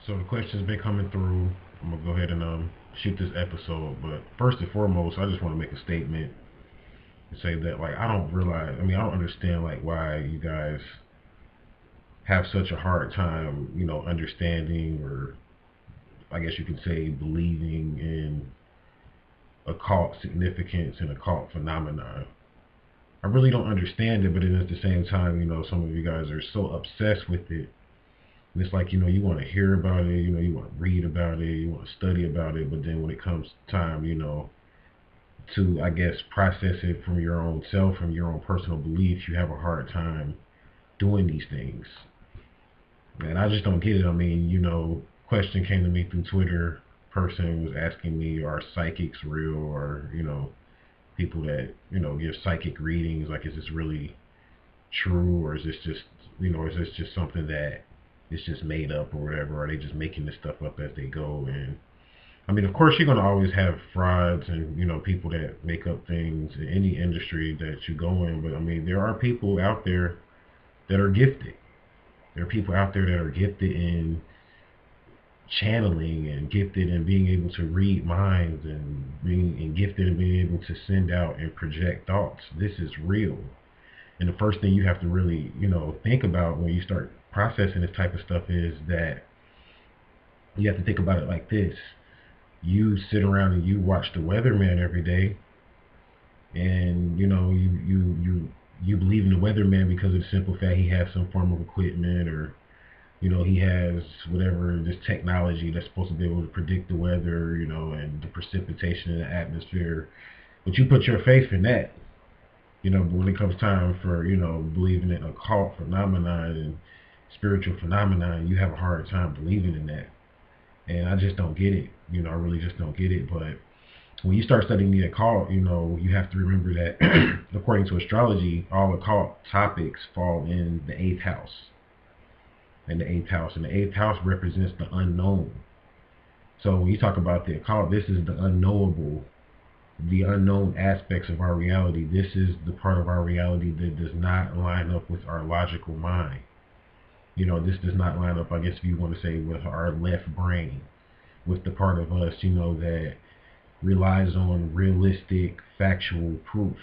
So the question's been coming through. I'm gonna go ahead and shoot this episode. But first and foremost, I just want to make a statement and say that like I don't realize. I mean, I don't understand like why you guys have such a hard time, understanding or I guess you could say believing in occult significance and occult phenomena. I really don't understand it, but then at the same time, some of you guys are so obsessed with it. And it's like, you want to hear about it, you want to read about it, you want to study about it, but then when it comes time, to, I guess, process it from your own self, from your own personal beliefs, you have a hard time doing these things. And I just don't get it. I mean, question came to me through Twitter. Person was asking me, are psychics real? Or, people that, give psychic readings, like, is this really true? Or is this just, is this just something that it's just made up or whatever? Are they just making this stuff up as they go? And I mean, of course, you're going to always have frauds and, people that make up things in any industry that you go in. But I mean, there are people out there that are gifted. There are people out there that are gifted in channeling and gifted in being able to read minds and gifted in being able to send out and project thoughts. This is real. And the first thing you have to really, think about when you start processing this type of stuff is that you have to think about it like this. You sit around and you watch the weatherman every day, and you believe in the weatherman because of the simple fact he has some form of equipment, or he has whatever this technology that's supposed to be able to predict the weather, and the precipitation in the atmosphere. But you put your faith in that, but when it comes time for believing in occult phenomena and spiritual phenomena, you have a hard time believing in that. And I just don't get it. I really just don't get it. But when you start studying the occult, you have to remember that according to astrology, all occult topics fall in the 8th house. And the 8th house represents the unknown. So when you talk about the occult, this is the unknowable, the unknown aspects of our reality. This is the part of our reality that does not line up with our logical mind. This does not line up, I guess if you want to say, with our left brain, with the part of us, that relies on realistic, factual proof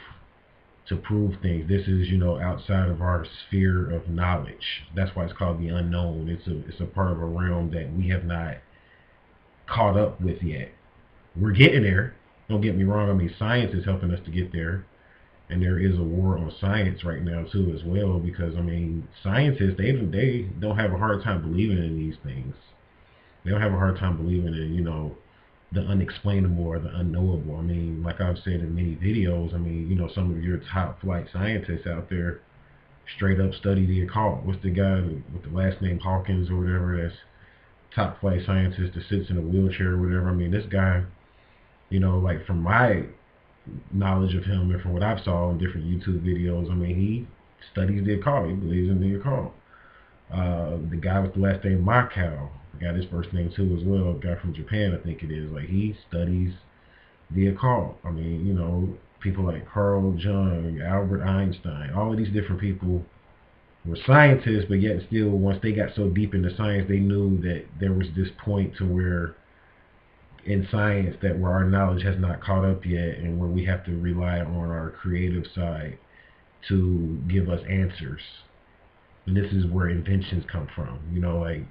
to prove things. This is, outside of our sphere of knowledge. That's why it's called the unknown. It's a part of a realm that we have not caught up with yet. We're getting there. Don't get me wrong. I mean, science is helping us to get there. And there is a war on science right now too, as well, because I mean, scientists they don't have a hard time believing in these things. They don't have a hard time believing in the unexplainable or the unknowable. I mean, like I've said in many videos, I mean, some of your top flight scientists out there straight up study the occult. What's the guy with the last name Hawkins or whatever? That's top flight scientist that sits in a wheelchair or whatever. I mean, this guy, like from my knowledge of him and from what I've saw in different YouTube videos, I mean, he studies the occult. He believes in the occult. The guy with the last name Macau, I got his first name too as well, a guy from Japan, I think it is. Like, he studies the occult. I mean, people like Carl Jung, Albert Einstein, all of these different people were scientists, but yet still, once they got so deep into science, they knew that there was this point to where in science that where our knowledge has not caught up yet, and where we have to rely on our creative side to give us answers. And this is where inventions come from, like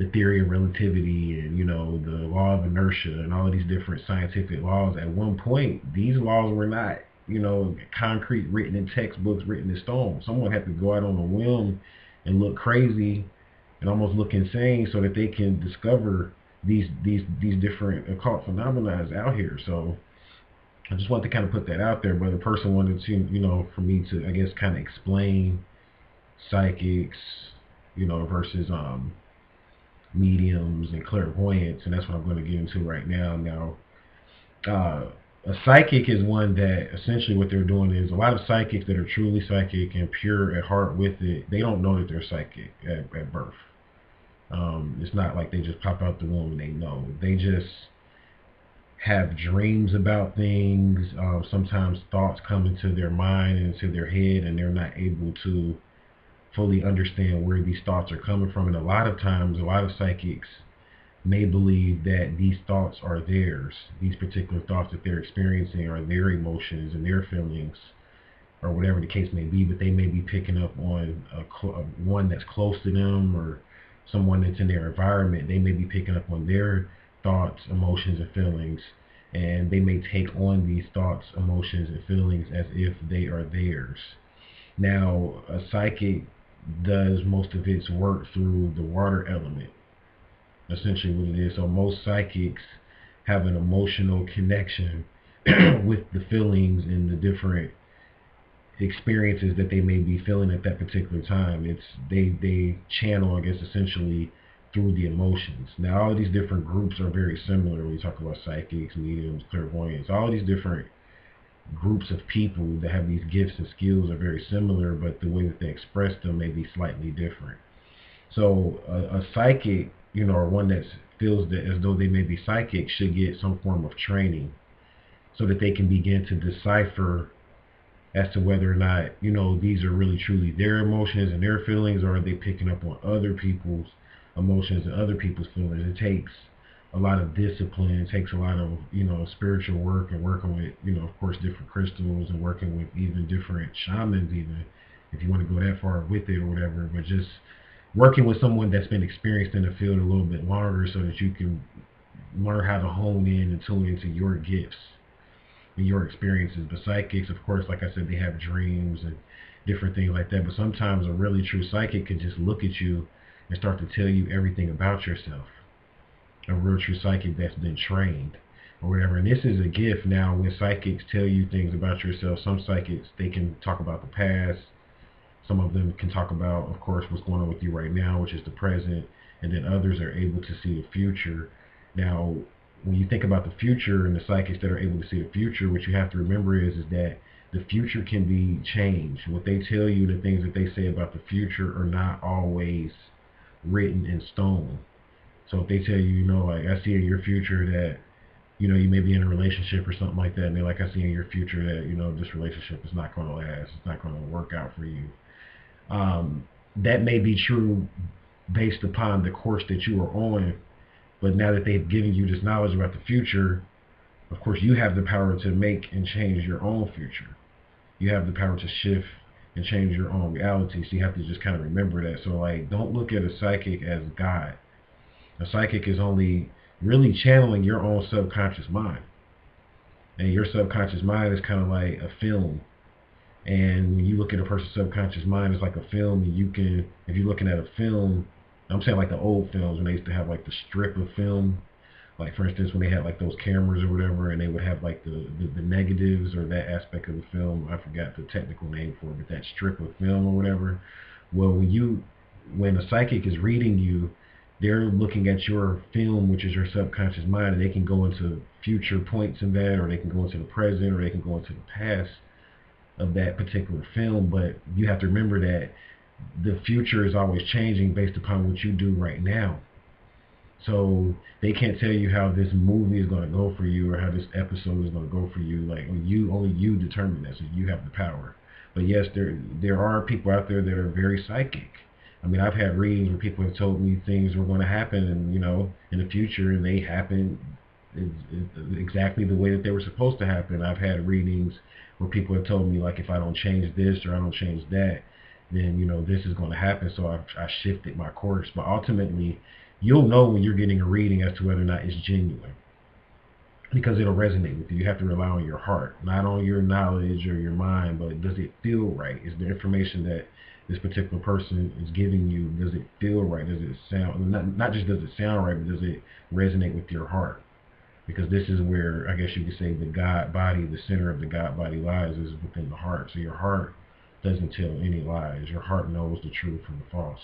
the theory of relativity and the law of inertia and all of these different scientific laws. At one point, these laws were not concrete, written in textbooks, written in stone. Someone had to go out on a whim and look crazy and almost look insane so that they can discover these different occult phenomena out here. So I just wanted to kind of put that out there. But the person wanted to, for me to, I guess, kind of explain psychics, versus mediums and clairvoyance, and that's what I'm going to get into right now. Now, a psychic is one that essentially what they're doing is, a lot of psychics that are truly psychic and pure at heart with it, they don't know that they're psychic at birth. It's not like they just pop out the womb and they know. They just have dreams about things. Sometimes thoughts come into their mind and into their head, and they're not able to fully understand where these thoughts are coming from. And a lot of times, a lot of psychics may believe that these thoughts are theirs. These particular thoughts that they're experiencing are their emotions and their feelings, or whatever the case may be. But they may be picking up on one that's close to them, or someone that's in their environment. They may be picking up on their thoughts, emotions, and feelings, and they may take on these thoughts, emotions, and feelings as if they are theirs. Now, a psychic does most of its work through the water element, essentially what it is. So most psychics have an emotional connection with the feelings and the different experiences that they may be feeling at that particular time. It's they channel, I guess, essentially through the emotions. Now, all of these different groups are very similar when you talk about psychics, mediums, clairvoyants. All of these different groups of people that have these gifts and skills are very similar, but the way that they express them may be slightly different. So a psychic, or one that feels that as though they may be psychic, should get some form of training so that they can begin to decipher as to whether or not, these are really truly their emotions and their feelings, or are they picking up on other people's emotions and other people's feelings. It takes a lot of discipline. It takes a lot of, spiritual work, and working with, of course, different crystals, and working with even different shamans, even if you want to go that far with it or whatever. But just working with someone that's been experienced in the field a little bit longer, so that you can learn how to hone in and tune into your gifts and your experiences. But psychics, of course, like I said, they have dreams and different things like that. But sometimes a really true psychic can just look at you and start to tell you everything about yourself. A real true psychic that's been trained or whatever. And this is a gift. Now, when psychics tell you things about yourself, some psychics, they can talk about the past. Some of them can talk about, of course, what's going on with you right now, which is the present. And then others are able to see the future. Now, when you think about the future and the psychics that are able to see the future, what you have to remember is that the future can be changed. What they tell you, the things that they say about the future, are not always written in stone. So if they tell you, like, I see in your future that, you may be in a relationship or something like that, and they're like, I see in your future that, this relationship is not going to last, it's not going to work out for you. That may be true based upon the course that you are on, but now that they've given you this knowledge about the future, of course, you have the power to make and change your own future. You have the power to shift and change your own reality, so you have to just kind of remember that. So, like, don't look at a psychic as God. A psychic is only really channeling your own subconscious mind. And your subconscious mind is kind of like a film. And when you look at a person's subconscious mind, it's like a film. And you can, if you're looking at a film, I'm saying like the old films when they used to have like the strip of film. Like, for instance, when they had like those cameras or whatever, and they would have like the negatives or that aspect of the film. I forgot the technical name for it, but that strip of film or whatever. Well, when a psychic is reading you, they're looking at your film, which is your subconscious mind, and they can go into future points in that, or they can go into the present, or they can go into the past of that particular film. But you have to remember that the future is always changing based upon what you do right now. So they can't tell you how this movie is going to go for you, or how this episode is going to go for you. Like, only you determine that, so you have the power. But yes, there are people out there that are very psychic. I mean, I've had readings where people have told me things were going to happen, and in the future, and they happen exactly the way that they were supposed to happen. I've had readings where people have told me, like, if I don't change this or I don't change that, then this is going to happen. So I shifted my course. But ultimately, you'll know when you're getting a reading as to whether or not it's genuine, because it'll resonate with you. You have to rely on your heart, not on your knowledge or your mind, but does it feel right? Is the information that this particular person is giving you, does it feel right? Does it sound, not just does it sound right, but does it resonate with your heart? Because this is where, I guess you could say, the God body, the center of the God body lies, is within the heart. So your heart doesn't tell any lies. Your heart knows the truth from the false.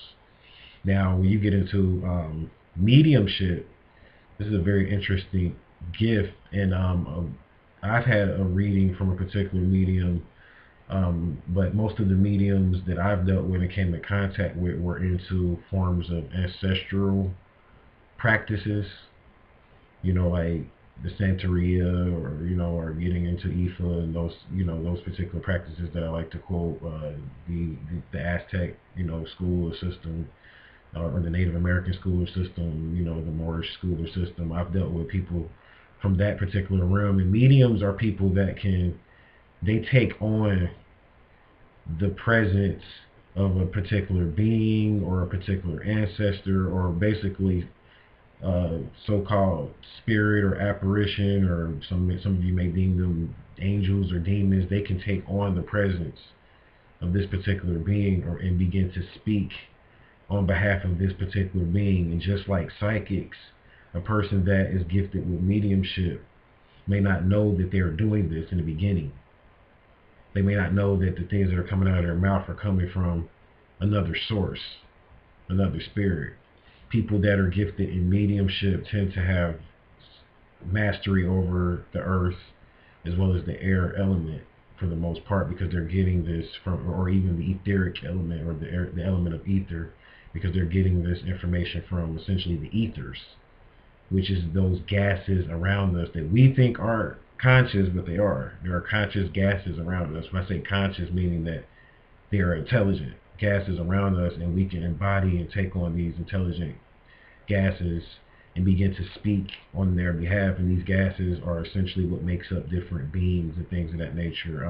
Now, when you get into mediumship, this is a very interesting gift. And I've had a reading from a particular medium, but most of the mediums that I've dealt with and came in contact with were into forms of ancestral practices, like the Santeria, or getting into Ifa, and those particular practices that I like to quote, the Aztec, school or system, or the Native American school system, you know, the Moorish school system. I've dealt with people from that particular realm, and mediums are people that they take on the presence of a particular being or a particular ancestor, or basically so-called spirit or apparition, or some of you may deem them angels or demons. They can take on the presence of this particular being, or and begin to speak on behalf of this particular being. And just like psychics, a person that is gifted with mediumship may not know that they are doing this in the beginning. They may not know that the things that are coming out of their mouth are coming from another source, another spirit. People that are gifted in mediumship tend to have mastery over the earth as well as the air element for the most part, because they're getting this from, or even the etheric element, or the element of ether, because they're getting this information from essentially the ethers, which is those gases around us that we think aren't conscious, but they are. There are conscious gases around us. When I say conscious, meaning that they are intelligent gases around us, and we can embody and take on these intelligent gases and begin to speak on their behalf. And these gases are essentially what makes up different beings and things of that nature.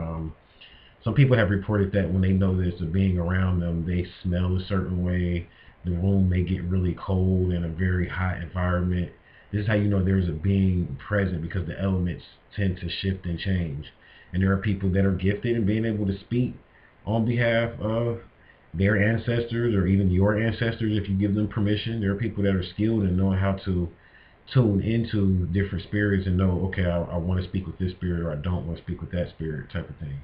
Some people have reported that when they know there's a being around them, they smell a certain way. The room may get really cold in a very hot environment. This is how you know there's a being present, because the elements tend to shift and change. And there are people that are gifted in being able to speak on behalf of their ancestors, or even your ancestors if you give them permission. There are people that are skilled in knowing how to tune into different spirits and know, okay, I want to speak with this spirit, or I don't want to speak with that spirit, type of thing.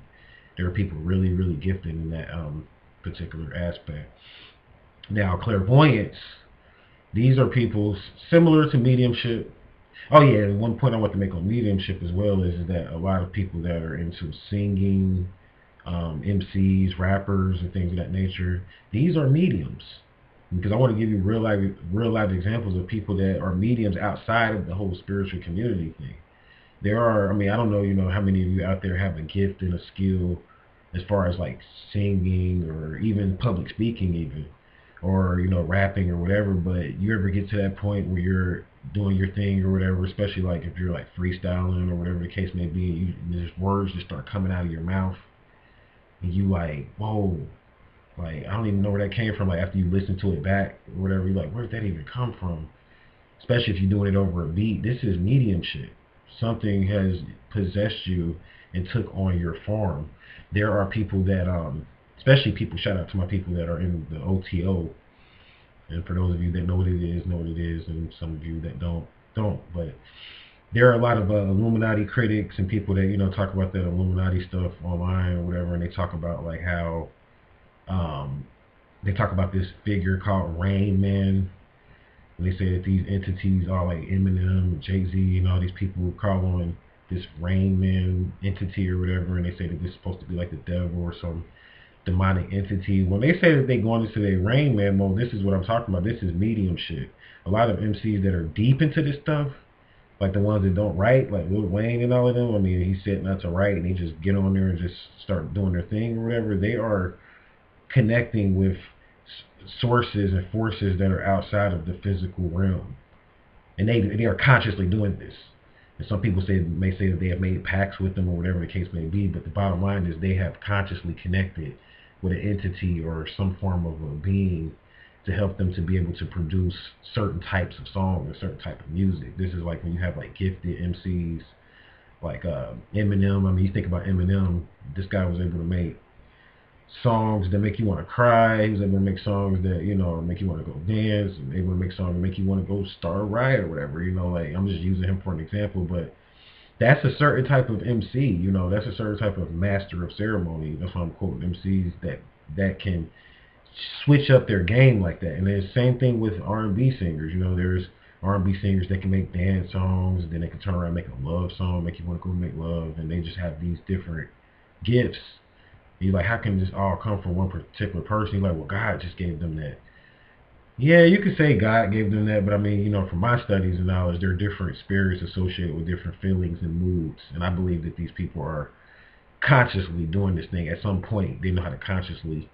There are people really, really gifted in that particular aspect. Now, clairvoyants, these are people similar to mediumship. Oh yeah, and one point I want to make on mediumship as well is that a lot of people that are into singing, MCs, rappers, and things of that nature, these are mediums. Because I want to give you real life examples of people that are mediums outside of the whole spiritual community thing. There are, I mean, I don't know, you know, how many of you out there have a gift and a skill as far as like singing, or even public speaking, even, or, you know, rapping or whatever. But you ever get to that point where you're doing your thing or whatever, especially like if you're like freestyling or whatever the case may be, there's words just start coming out of your mouth, and you like, whoa, like I don't even know where that came from. Like after you listen to it back or whatever, you're like, where did that even come from? Especially if you're doing it over a beat. This is mediumship. Something has possessed you and took on your form. There are people that, especially people, shout out to my people that are in the OTO. And for those of you that know what it is, know what it is, and some of you that don't. But there are a lot of Illuminati critics and people that, you know, talk about that Illuminati stuff online or whatever, and they talk about like how they talk about this figure called Rain Man. And they say that these entities are like Eminem, Jay-Z, and all these people call on this Rain Man entity or whatever, and they say that this is supposed to be like the devil or some demonic entity. When they say that they go into their Rain Man mode, this is what I'm talking about. This is mediumship. A lot of MCs that are deep into this stuff, like the ones that don't write, like Lil Wayne and all of them, I mean, he said not to write, and they just get on there and just start doing their thing or whatever. They are connecting with sources and forces that are outside of the physical realm, and they are consciously doing this. And some people may say that they have made pacts with them or whatever the case may be, but the bottom line is they have consciously connected with an entity or some form of a being to help them to be able to produce certain types of songs or certain type of music. This is like when you have like gifted MCs like Eminem. I mean, you think about Eminem, this guy was able to make songs that make you want to cry. He was able to make songs that, you know, make you want to go dance, and able to make songs that make you want to go start a riot or whatever, you know. Like, I'm just using him for an example, but that's a certain type of MC, you know. That's a certain type of master of ceremony. That's why I'm quoting MCs that can switch up their game like that. And then the same thing with R&B singers. You know, there's R&B singers that can make dance songs, and then they can turn around and make a love song, make you want to go make love, and they just have these different gifts. You're like, how can this all come from one particular person? You're like, well, God just gave them that. Yeah, you could say God gave them that, but I mean, you know, from my studies and knowledge, there are different spirits associated with different feelings and moods. And I believe that these people are consciously doing this thing. At some point, they know how to consciously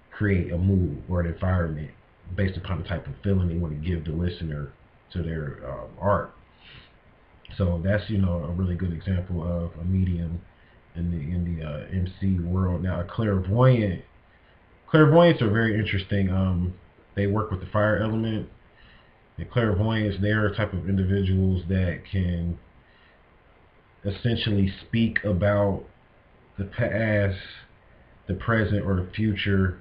create a mood or an environment based upon the type of feeling they want to give the listener to their art. So that's, you know, a really good example of a medium in the MC world. Now, a clairvoyant, clairvoyants are very interesting. They work with the fire element. The clairvoyants, they're a type of individuals that can essentially speak about the past, the present, or the future,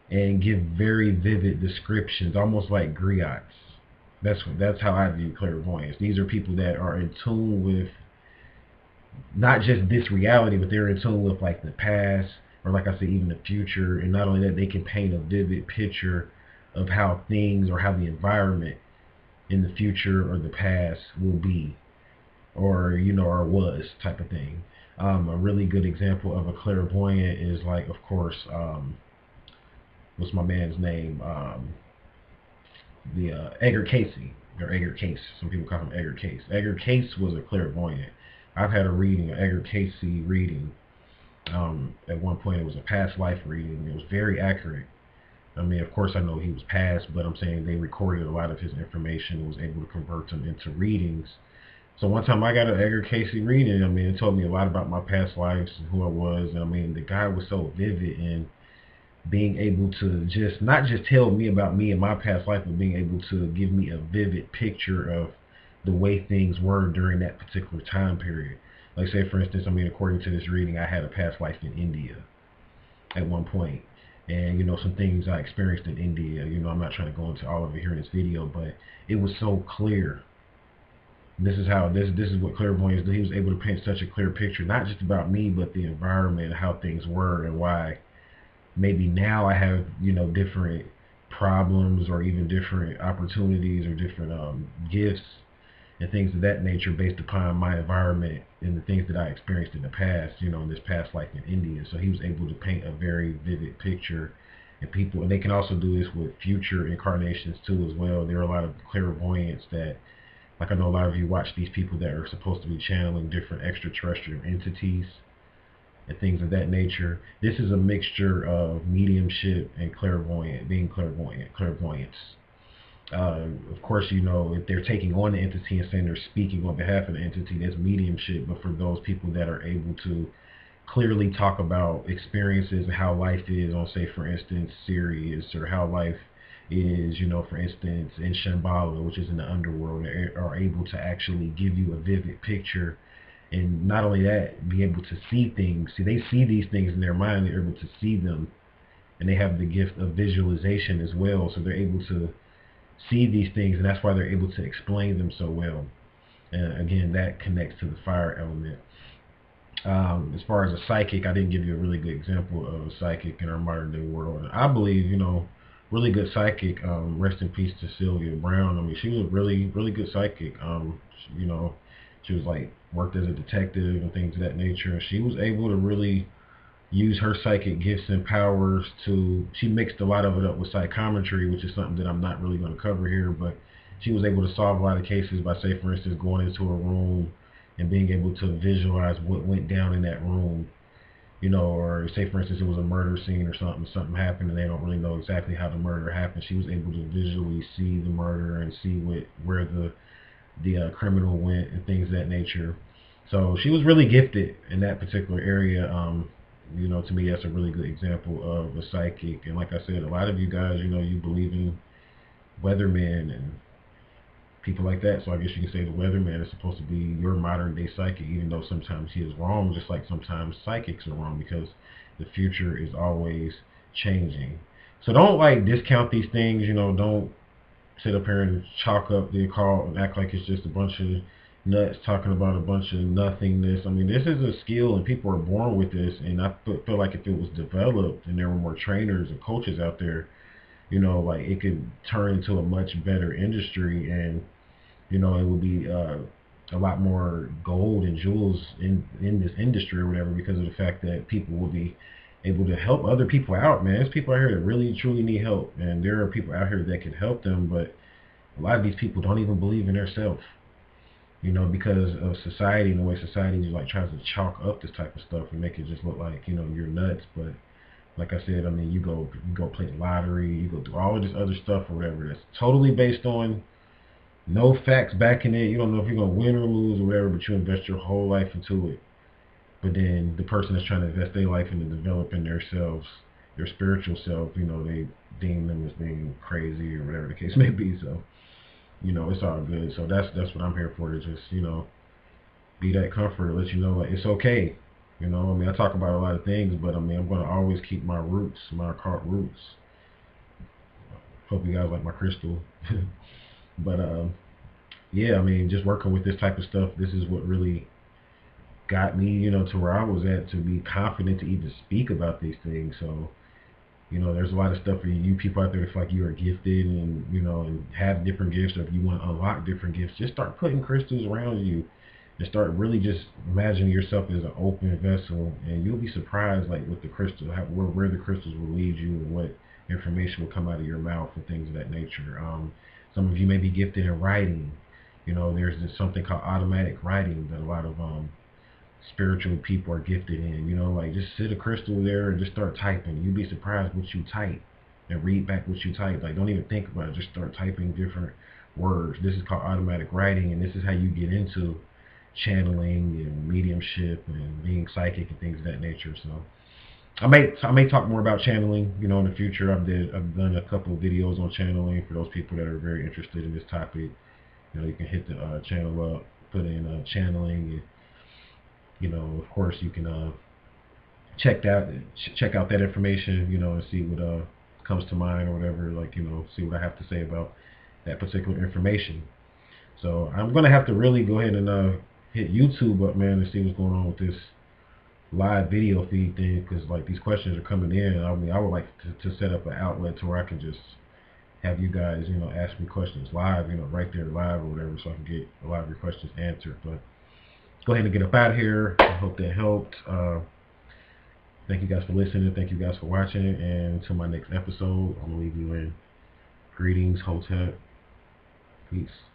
and give very vivid descriptions, almost like griots. That's how I view clairvoyance. These are people that are in tune with not just this reality, but they're in tune with like the past, or like I said, even the future. And not only that, they can paint a vivid picture of how things or how the environment in the future or the past will be, or you know, or was type of thing. A really good example of a clairvoyant is like, of course, what's my man's name? The Edgar Cayce, or Edgar Cayce. Some people call him Edgar Cayce. Edgar Cayce was a clairvoyant. I've had a reading, an Edgar Cayce reading. At one point, it was a past life reading. It was very accurate. I mean, of course, I know he was past, but I'm saying they recorded a lot of his information and was able to convert them into readings. So one time I got an Edgar Cayce reading. I mean, it told me a lot about my past lives and who I was. And I mean, the guy was so vivid in being able to just not just tell me about me and my past life, but being able to give me a vivid picture of the way things were during that particular time period. Like, say, for instance, I mean, according to this reading, I had a past life in India at one point. And, you know, some things I experienced in India, you know, I'm not trying to go into all of it here in this video, but it was so clear. This is how, this is what clairvoyance did. He was able to paint such a clear picture, not just about me, but the environment, how things were, and why maybe now I have, you know, different problems or even different opportunities or different gifts and things of that nature based upon my environment and the things that I experienced in the past, you know, in this past life in India. So he was able to paint a very vivid picture. And people, and they can also do this with future incarnations too as well. There are a lot of clairvoyants that, like, I know a lot of you watch these people that are supposed to be channeling different extraterrestrial entities and things of that nature. This is a mixture of mediumship and clairvoyance. Of course, you know, if they're taking on the entity and saying they're speaking on behalf of the entity, that's mediumship. But for those people that are able to clearly talk about experiences and how life is on, say, for instance, Sirius, or how life is, you know, for instance, in Shambhala, which is in the underworld, are able to actually give you a vivid picture. And not only that, be able to see things. See, they see these things in their mind, they're able to see them. And they have the gift of visualization as well. So they're able to see these things, and that's why they're able to explain them so well. And again, that connects to the fire element. As far as a psychic, I didn't give you a really good example of a psychic in our modern day world. I believe, you know, really good psychic. Rest in peace to Sylvia Brown. I mean, she was a really, really good psychic. You know, she was like worked as a detective and things of that nature. And she was able to really use her psychic gifts and powers to, she mixed a lot of it up with psychometry, which is something that I'm not really going to cover here, but she was able to solve a lot of cases by, say, for instance, going into a room and being able to visualize what went down in that room, you know, or say, for instance, it was a murder scene or something happened and they don't really know exactly how the murder happened. She was able to visually see the murder and see where the criminal went and things of that nature. So she was really gifted in that particular area. You know, to me, that's a really good example of a psychic. And like I said, a lot of you guys, you know, you believe in weathermen and people like that. So I guess you can say the weatherman is supposed to be your modern day psychic, even though sometimes he is wrong, just like sometimes psychics are wrong, because the future is always changing. So don't like discount these things, you know, don't sit up here and chalk up the occult and act like it's just a bunch of nuts talking about a bunch of nothingness. I mean, this is a skill and people are born with this, and I feel like if it was developed and there were more trainers and coaches out there, you know, like it could turn into a much better industry, and you know, it would be a lot more gold and jewels in this industry or whatever, because of the fact that people will be able to help other people out, man. There's people out here that really truly need help, and there are people out here that can help them, but a lot of these people don't even believe in themselves, you know, because of society and the way society just like tries to chalk up this type of stuff and make it just look like, you know, you're nuts. But Like I said, I mean, you go play the lottery, you go do all of this other stuff or whatever. That's totally based on no facts backing it. You don't know if you're gonna win or lose or whatever, but you invest your whole life into it. But then the person that's trying to invest their life into developing themselves, their spiritual self, they deem them as being crazy or whatever the case may be. So, it's all good. So that's what I'm here for, to just, be that comforter, let you know like it's okay. I mean, I talk about a lot of things, but I mean, I'm gonna always keep my roots, my occult roots. Hope you guys like my crystal. But yeah, I mean, just working with this type of stuff, this is what really got me, to where I was at, to be confident to even speak about these things. So, there's a lot of stuff for you people out there. It's like you are gifted, and have different gifts. Or if you want to unlock different gifts, just start putting crystals around you, and start really just imagining yourself as an open vessel, and you'll be surprised, like with the crystal, where the crystals will lead you, and what information will come out of your mouth and things of that nature. Some of you may be gifted in writing. There's something called automatic writing that a lot of spiritual people are gifted in. Like just sit a crystal there and just start typing. You'd be surprised what you type, and read back what you type. Like, don't even think about it. Just start typing different words. This is called automatic writing, and this is how you get into channeling and mediumship and being psychic and things of that nature. So I may talk more about channeling, in the future. I've done a couple of videos on channeling for those people that are very interested in this topic. You can hit the channel up, put in channeling, and of course you can check out that information, and see what comes to mind or whatever. Like, see what I have to say about that particular information. So I'm gonna have to really go ahead and hit YouTube up, man, and see what's going on with this live video feed thing, because like these questions are coming in. I mean, I would like to set up an outlet to where I can just have you guys, ask me questions live, right there live or whatever, so I can get a lot of your questions answered. But go ahead and get up out of here. I hope that helped. Thank you guys for listening. Thank you guys for watching. And until my next episode, I'm going to leave you in greetings, Hotep. Peace.